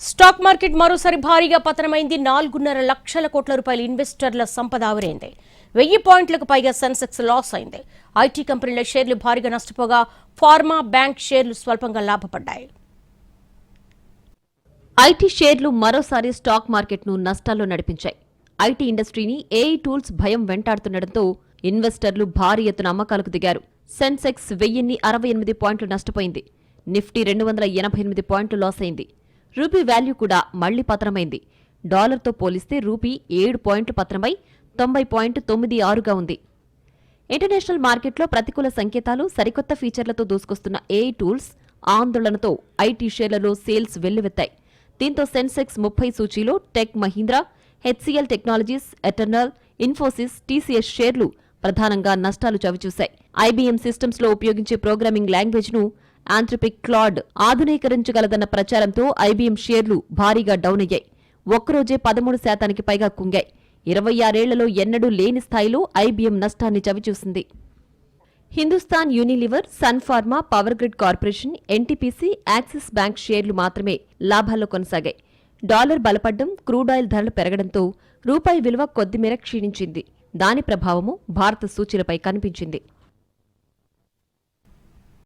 Stock market మరోసారి భారీగా పతనమైంది. 4.5 లక్షల కోట్ల రూపాయల ఇన్వెస్టర్ల సంపద ఆవిరైంది. 1000 పాయింట్లకు పైగా సెన్సెక్స్ లాస్ అయింది. ఐటీ కంపెనీల షేర్లు భారీగా నష్టపోగా ఫార్మా, బ్యాంక్ షేర్లు స్వల్పంగా లాభపడ్డాయి. ఐటీ షేర్లు మరోసారి స్టాక్ మార్కెట్ను నష్టాల్లో నడిపించాయి. ఐటీ ఇండస్ట్రీని ఏఐ టూల్స్ భయం వెంటాడుతుండటంతో ఇన్వెస్టర్లు భారీ ఎత్తున అమ్మకాలకు దిగారు. సెన్సెక్స్ 1068 పాయింట్లు నష్టపోయింది. నిఫ్టీ 288 పాయింట్లు లాస్ అయింది. రూపీ వాల్యూ కూడా మళ్లీ పతనమైంది. డాలర్తో పోలిస్తే రూపీ 7 పాయింట్లు పతనమై 90.96గా ఉంది. ఇంటర్నేషనల్ మార్కెట్లో ప్రతికూల సంకేతాలు, సరికొత్త ఫీచర్లతో దూసుకొస్తున్న ఏఐ టూల్స్ ఆందోళనతో ఐటీ షేర్లలో సేల్స్ వెల్లువెత్తాయి. దీంతో సెన్సెక్స్ 30 సూచీలో Tech Mahindra, HCL Technologies, Eternal, Infosys, TCS షేర్లు ప్రధానంగా నష్టాలు చవిచూశాయి. ఐబీఎం సిస్టమ్స్ లో ఉపయోగించే ప్రోగ్రామింగ్ లాంగ్వేజ్ ను ఆంథ్రోపిక్ క్లాడ్ ఆధునీకరించగలదన్న ప్రచారంతో ఐబీఎం షేర్లు భారీగా డౌన్ అయ్యాయి. ఒక్కరోజే 13% పైగా కుంగాయి. 26 ఏళ్లలో ఎన్నడూ లేని స్థాయిలో ఐబీఎం నష్టాన్ని చవిచూసింది. Hindustan Unilever, Sun Pharma, Power Grid Corporation, NTPC, Axis Bank షేర్లు మాత్రమే లాభాల్లో కొనసాగాయి. డాలర్ బలపడ్డం, క్రూడాయిల్ ధరలు పెరగడంతో రూపాయి విలువ కొద్దిమేర క్షీణించింది. దాని ప్రభావము భారత సూచీలపై కనిపించింది.